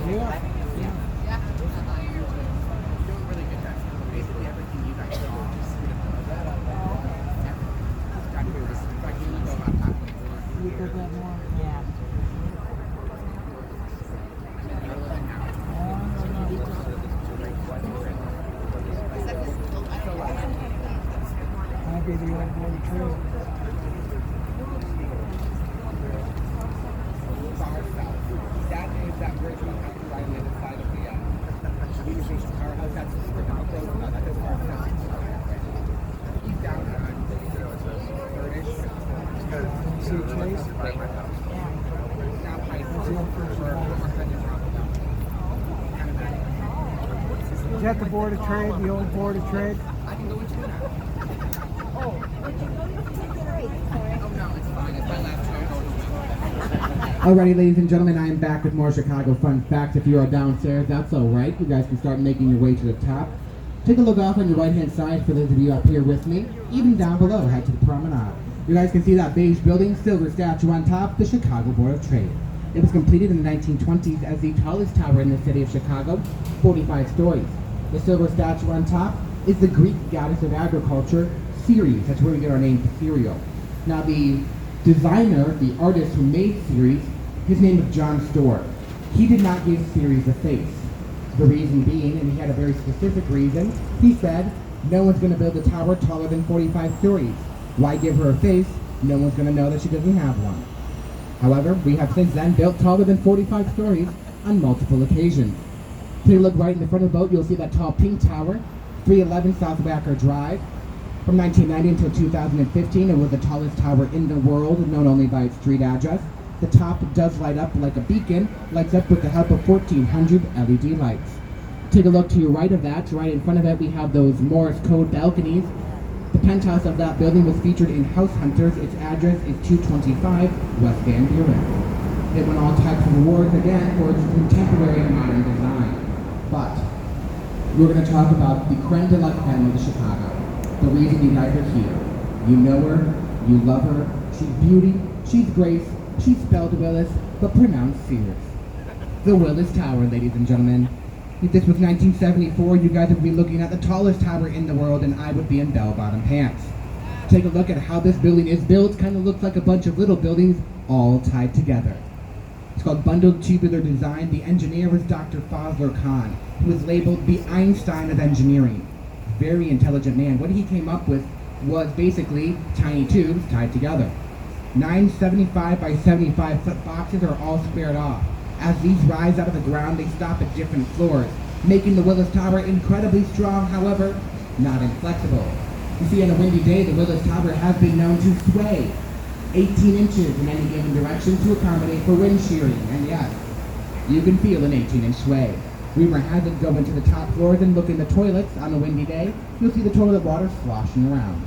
Yeah. Doing really good. That's basically everything you guys saw. Got here was like you go about halfway through. We could have more. Yeah. Might be the old boy tree. That is that bridge we have to right on the other side of the Unification Powerhouse. That's the road. No, that is far south. He's down on third-ish. See Chase? Now Pike. See him first. Kind of bad. Is that the Board of Trade, the old Board of Trade? I can go with you now. Oh, did you go? You take it right. Sorry. Oh no, it's fine. It's my last show. Alrighty, ladies and gentlemen, I am back with more Chicago fun facts. If you are downstairs, that's alright. You guys can start making your way to the top. Take a look off on your right-hand side for those of you up here with me. Even down below, head to the promenade. You guys can see that beige building, silver statue on top, the Chicago Board of Trade. It was completed in the 1920s as the tallest tower in the city of Chicago, 45 stories. The silver statue on top is the Greek goddess of agriculture, Ceres. That's where we get our name, Cereal. Now the designer, the artist who made Ceres, his name is John Storr. He did not give Ceres a face. The reason being, and he had a very specific reason, he said, no one's going to build a tower taller than 45 stories. Why give her a face? No one's going to know that she doesn't have one. However, we have since then built taller than 45 stories on multiple occasions. Take a look right in the front of the boat, you'll see that tall pink tower, 311 South Wacker Drive. From 1990 until 2015, it was the tallest tower in the world, known only by its street address. The top does light up like a beacon, lights up with the help of 1,400 LED lights. Take a look to your right of that. Right in front of it, we have those Morse code balconies. The penthouse of that building was featured in House Hunters. Its address is 225 West Van Buren. It won all types of awards again for its contemporary and modern design. But we're going to talk about the creme de la creme of Chicago. The reason you guys are here. You know her, you love her, she's beauty, she's grace, she's spelled Willis, but pronounced Sears. The Willis Tower, ladies and gentlemen. If this was 1974, you guys would be looking at the tallest tower in the world, and I would be in bell-bottom pants. Take a look at how this building is built. Kind of looks like a bunch of little buildings all tied together. It's called Bundled Tubular Design. The engineer was Dr. Fazlur Khan, who was labeled the Einstein of engineering. Very intelligent man. What he came up with was basically tiny tubes tied together. 975 by 75 foot boxes are all squared off. As these rise out of the ground, they stop at different floors, making the Willis Tower incredibly strong, however, not inflexible. You see, on a windy day, the Willis Tower has been known to sway 18 inches in any given direction to accommodate for wind shearing. And yes, you can feel an 18-inch sway. Rumor has it, go into the top floors and look in the toilets on a windy day, you'll see the toilet water sloshing around.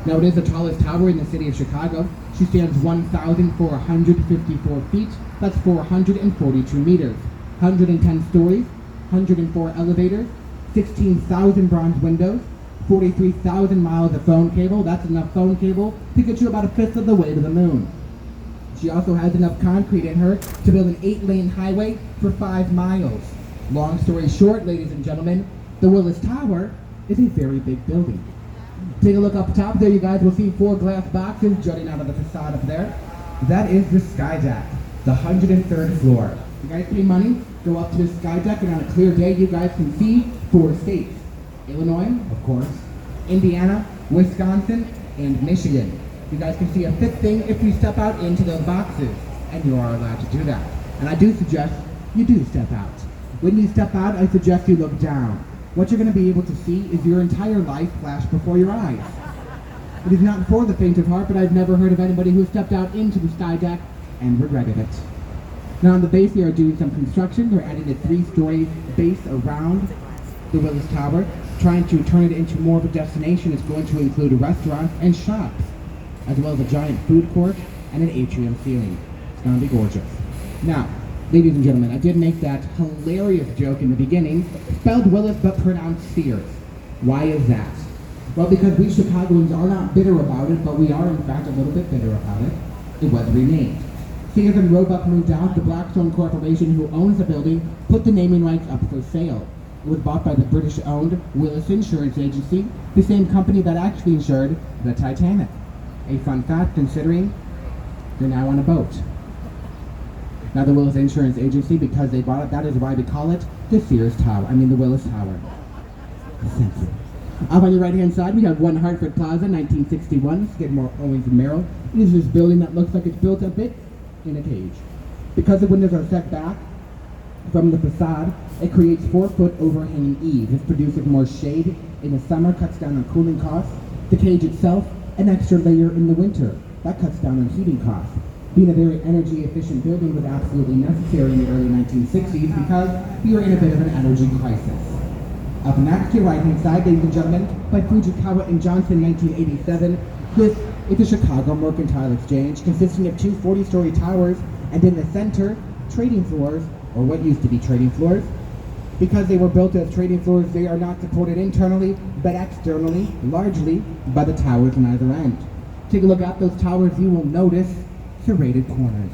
Now, it is the tallest tower in the city of Chicago. She stands 1,454 feet. That's 442 meters. 110 stories, 104 elevators, 16,000 bronze windows, 43,000 miles of phone cable. That's enough phone cable to get you about a fifth of the way to the moon. She also has enough concrete in her to build an 8-lane highway for 5 miles. Long story short, ladies and gentlemen, the Willis Tower is a very big building. Take a look up top there, you guys will see 4 glass boxes jutting out of the facade up there. That is the Sky Deck, the 103rd floor. You guys pay money, go up to the Sky Deck, and on a clear day, you guys can see 4 states. Illinois, of course, Indiana, Wisconsin, and Michigan. You guys can see a 5th thing if you step out into those boxes, and you are allowed to do that. And I do suggest you do step out. When you step out, I suggest you look down. What you're going to be able to see is your entire life flash before your eyes. It is not for the faint of heart, but I've never heard of anybody who stepped out into the Sky Deck and regretted it. Now on the base, they are doing some construction. They're adding a 3-story base around the Willis Tower, trying to turn it into more of a destination. It's going to include restaurants and shops, as well as a giant food court and an atrium ceiling. It's going to be gorgeous. Now, ladies and gentlemen, I did make that hilarious joke in the beginning, spelled Willis but pronounced Sears. Why is that? Well, because we Chicagoans are not bitter about it, but we are in fact a little bit bitter about it. It was renamed. Sears and Roebuck moved out. The Blackstone Corporation, who owns the building, put the naming rights up for sale. It was bought by the British-owned Willis Insurance Agency, the same company that actually insured the Titanic. A fun fact considering they're now on a boat. Now the Willis Insurance Agency, because they bought it, that is why we call it the Sears Tower. The Willis Tower. Thank you. Up on your right-hand side, we have One Hartford Plaza, 1961, Skidmore, Owings and Merrill. It is this building that looks like it's built a bit in a cage. Because the windows are set back from the facade, it creates 4-foot overhanging eaves. This produces more shade in the summer, cuts down on cooling costs. The cage itself, an extra layer in the winter. That cuts down on heating costs. Being a very energy-efficient building was absolutely necessary in the early 1960s because we were in a bit of an energy crisis. Up next, to your right-hand side, ladies and gentlemen, by Fujikawa and Johnson, 1987, this is the Chicago Mercantile Exchange, consisting of two 40-story towers, and in the center, trading floors, or what used to be trading floors. Because they were built as trading floors, they are not supported internally, but externally, largely by the towers on either end. Take a look at those towers, you will notice serrated corners.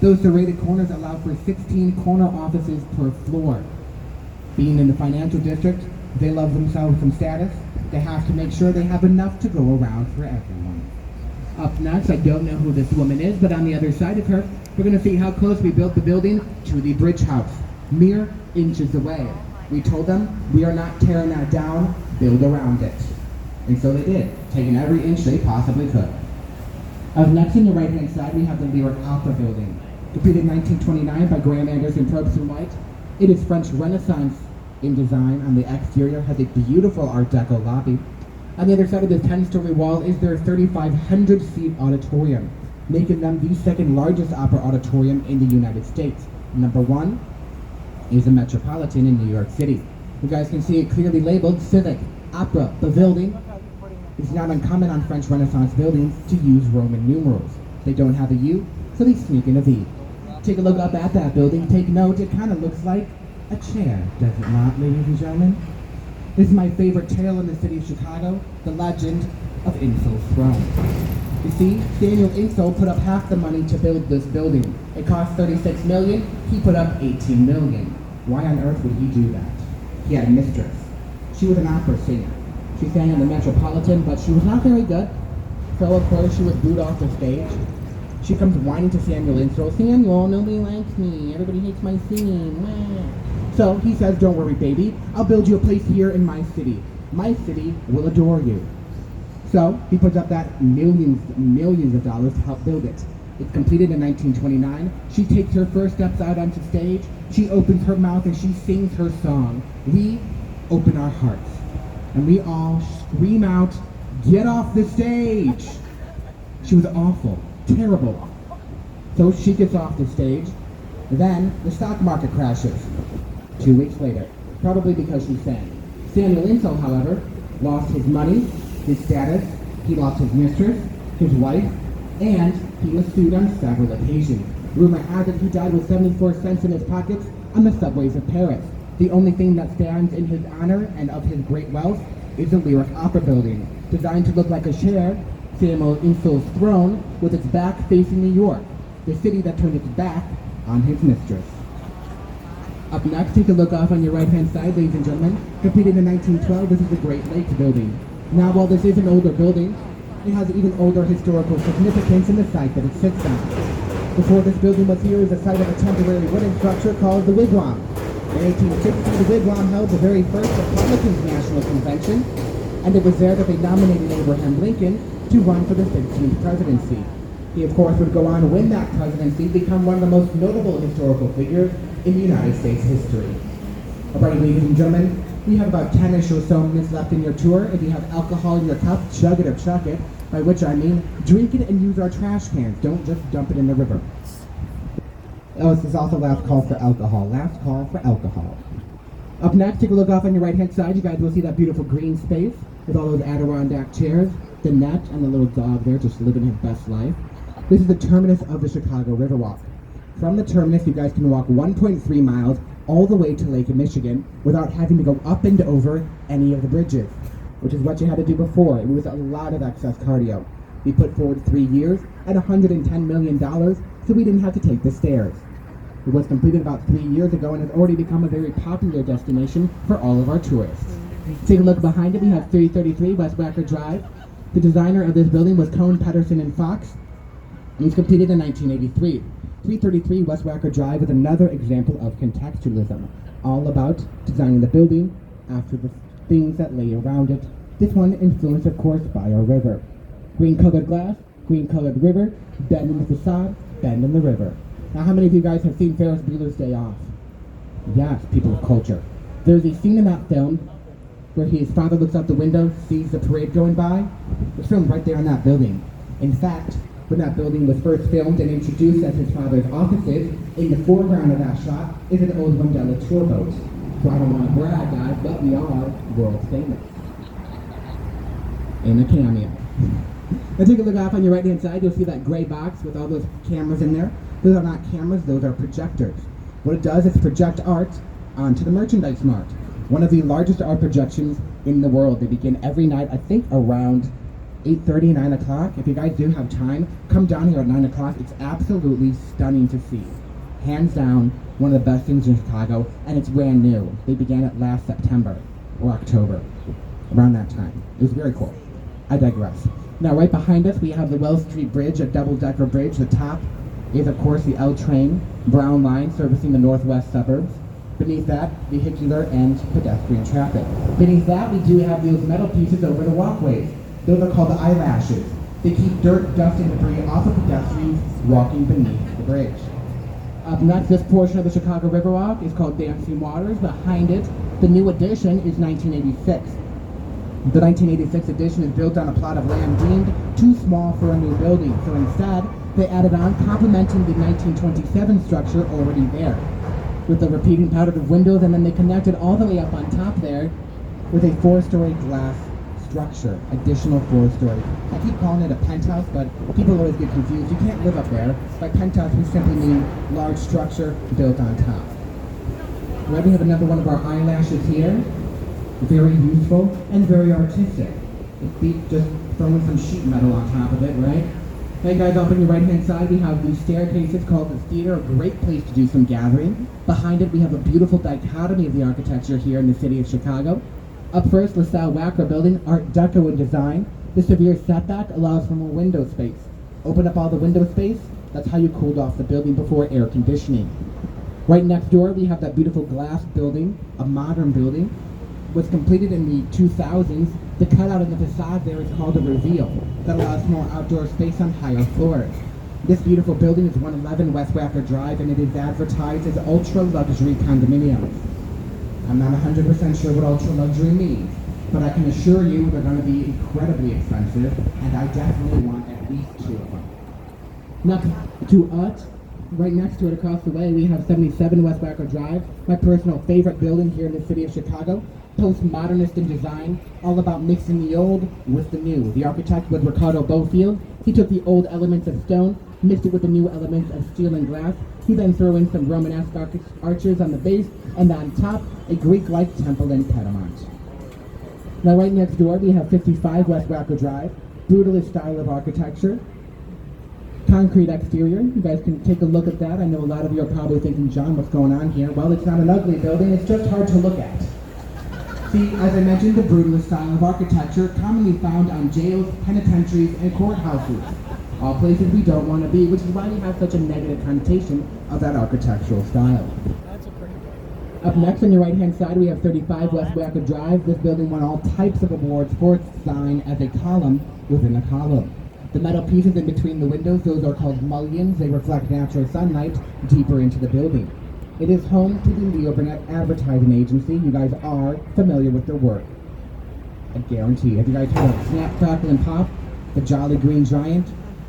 Those serrated corners allow for 16 corner offices per floor. Being in the financial district, they love themselves some status. They have to make sure they have enough to go around for everyone. Up next, I don't know who this woman is, but on the other side of her, we're going to see how close we built the building to the Bridge House, mere inches away. We told them, we are not tearing that down, build around it. And so they did, taking every inch they possibly could. Up next, on the right-hand side, we have the Lyric Opera Building. Completed in 1929 by Graham Anderson, Probst & White. It is French Renaissance in design. On the exterior, has a beautiful Art Deco lobby. On the other side of this 10-story wall is their 3,500-seat auditorium, making them the second largest opera auditorium in the United States. Number one is the Metropolitan in New York City. You guys can see it clearly labeled Civic Opera Pavilion. It's not uncommon on French Renaissance buildings to use Roman numerals. They don't have a U, so they sneak in a V. Take a look up at that building. Take note, it kind of looks like a chair, does it not, ladies and gentlemen? This is my favorite tale in the city of Chicago, the legend of Insull's throne. You see, Daniel Insull put up half the money to build this building. It cost $36 million, he put up $18 million. Why on earth would he do that? He had a mistress. She was an opera singer. She sang in the Metropolitan, but she was not very good. So of course she was booed off the stage. She comes whining to Samuel Insull, Samuel, nobody likes me, everybody hates my singing. Wah. So he says, don't worry baby, I'll build you a place here in my city. My city will adore you. So he puts up that millions of dollars to help build it. It's completed in 1929. She takes her first steps out onto stage. She opens her mouth and she sings her song. We open our hearts. And we all scream out, get off the stage! She was awful, terrible. So she gets off the stage. Then the stock market crashes. 2 weeks later, probably because she sang. Samuel Insull, however, lost his money, his status, he lost his mistress, his wife, and he was sued on several occasions. Rumor has it he died with 74 cents in his pockets on the subways of Paris. The only thing that stands in his honor and of his great wealth is the Lyric Opera Building, designed to look like a chair, Samuel Insull's throne, with its back facing New York, the city that turned its back on his mistress. Up next, take a look off on your right-hand side, ladies and gentlemen. Completed in 1912, this is the Great Lakes Building. Now, while this is an older building, it has even older historical significance in the site that it sits on. Before this building was here, it was the site of a temporary wooden structure called the Wigwam. In 1860, the Wigwam held the very first Republican National Convention, and it was there that they nominated Abraham Lincoln to run for the 15th presidency. He, of course, would go on to win that presidency, become one of the most notable historical figures in the United States history. All right, ladies and gentlemen, we have about 10-ish or so minutes left in your tour. If you have alcohol in your cup, chug it or chuck it, by which I mean drink it and use our trash cans. Don't just dump it in the river. Oh, this is also last call for alcohol. Last call for alcohol. Up next, take a look off on your right-hand side. You guys will see that beautiful green space with all those Adirondack chairs, the net, and the little dog there just living his best life. This is the terminus of the Chicago Riverwalk. From the terminus, you guys can walk 1.3 miles all the way to Lake Michigan without having to go up and over any of the bridges, which is what you had to do before. It was a lot of excess cardio. We put forward 3 years at $110 million so we didn't have to take the stairs. It was completed about 3 years ago and has already become a very popular destination for all of our tourists. Take a look behind it, we have 333 West Wacker Drive. The designer of this building was Cohn, Pedersen, and Fox, and it was completed in 1983. 333 West Wacker Drive is another example of contextualism, all about designing the building after the things that lay around it. This one influenced, of course, by our river. Green-colored glass, green-colored river, bend in the facade, bend in the river. Now, how many of you guys have seen Ferris Bueller's Day Off? Yes, people of culture. There's a scene in that film where his father looks out the window, sees the parade going by. It's filmed right there in that building. In fact, when that building was first filmed and introduced as his father's offices, in the foreground of that shot is an old Wendella tour boat. So I don't want to brag, guys, but we are world famous. In a cameo. Now take a look off on your right-hand side, you'll see that gray box with all those cameras in there. Those are not cameras, those are projectors. What it does is project art onto the Merchandise Mart. One of the largest art projections in the world. They begin every night, I think around 8:30, 9 o'clock. If you guys do have time, come down here at 9 o'clock. It's absolutely stunning to see. Hands down, one of the best things in Chicago, and it's brand new. They began it last September or October, around that time. It was very cool. I digress. Now right behind us we have the Wells Street Bridge, a double-decker bridge. The top is of course the L train, brown line servicing the northwest suburbs. Beneath that, vehicular and pedestrian traffic. Beneath that we do have those metal pieces over the walkways. Those are called the eyelashes. They keep dirt, dust, and debris off of pedestrians walking beneath the bridge. Up next, this portion of the Chicago Riverwalk is called Dancing Waters. Behind it, the new addition is 1986. The 1986 addition is built on a plot of land deemed too small for a new building, so instead, they added on, complementing the 1927 structure already there, with the repeating pattern of windows, and then they connected all the way up on top there with a 4-story glass structure, additional 4-story. I keep calling it a penthouse, but people always get confused. You can't live up there. By penthouse, we simply mean large structure built on top. Right, we have another one of our eyelashes here. Very useful and very artistic. It beat just throwing some sheet metal on top of it, right? Hey guys, off on your right-hand side, we have these staircases called the theater, a great place to do some gathering. Behind it, we have a beautiful dichotomy of the architecture here in the city of Chicago. Up first, LaSalle Wacker Building, Art Deco in design. The severe setback allows for more window space. Open up all the window space, that's how you cooled off the building before air conditioning. Right next door, we have that beautiful glass building, a modern building. Was completed in the 2000s. The cutout in the facade there is called a reveal that allows more outdoor space on higher floors. This beautiful building is 111 West Wacker Drive, and it is advertised as ultra-luxury condominiums. I'm not 100% sure what ultra-luxury means, but I can assure you they're going to be incredibly expensive, and I definitely want at least 2 of them. Next to us, right next to it across the way, we have 77 West Wacker Drive, my personal favorite building here in the city of Chicago. Postmodernist in design, all about mixing the old with the new. The architect was Ricardo Bofield. He took the old elements of stone, mixed it with the new elements of steel and glass. He then threw in some Romanesque arches on the base, and on top, a Greek-like temple and pediment. Now right next door, we have 55 West Wacker Drive, brutalist style of architecture. Concrete exterior, you guys can take a look at that. I know a lot of you are probably thinking, John, what's going on here? Well, it's not an ugly building, it's just hard to look at. See, as I mentioned, the brutalist style of architecture commonly found on jails, penitentiaries, and courthouses. All places we don't want to be, which is why we have such a negative connotation of that architectural style. Up next on your right-hand side, we have 35 West Wacker Drive. This building won all types of awards for its design as a column within a column. The metal pieces in between the windows, those are called mullions. They reflect natural sunlight deeper into the building. It is home to the Leo Burnett Advertising Agency. You guys are familiar with their work. I guarantee. Have you guys heard of Snap, Crackle, and Pop, The Jolly Green Giant,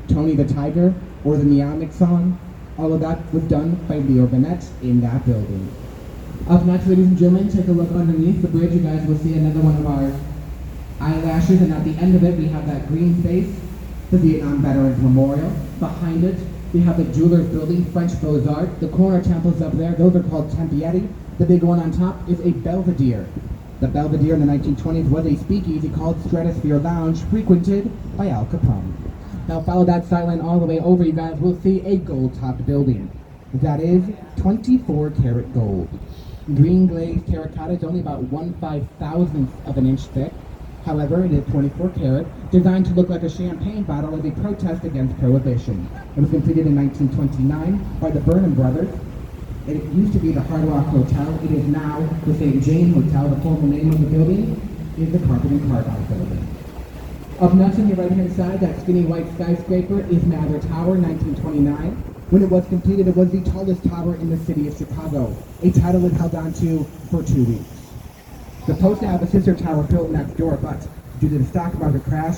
Tony the Tiger, or the Neonic Song? All of that was done by Leo Burnett in that building. Up next, ladies and gentlemen, take a look underneath the bridge. You guys will see another one of our eyelashes, and at the end of it, we have that green space, the Vietnam Veterans Memorial. Behind it, we have the Jewelers Building, French Beaux-Arts. The corner temples up there, those are called Tempietti. The big one on top is a Belvedere. The Belvedere in the 1920s was a speakeasy called Stratosphere Lounge, frequented by Al Capone. Now follow that sight line all the way over, you guys will see a gold-topped building. That is 24 karat gold. Green glazed terracotta is only about 1/5,000th of an inch thick. However, it is 24 karat, designed to look like a champagne bottle as a protest against prohibition. It was completed in 1929 by the Burnham brothers. It used to be the Hard Rock Hotel. It is now the St. Jane Hotel. The formal name of the building is the Carpet and Carthouse Building. Up next on your right-hand side, that skinny white skyscraper is Mather Tower, 1929. When it was completed, it was the tallest tower in the city of Chicago, a title it held on to for 2 weeks. The post now have a sister tower built next door, but due to the stock market crash,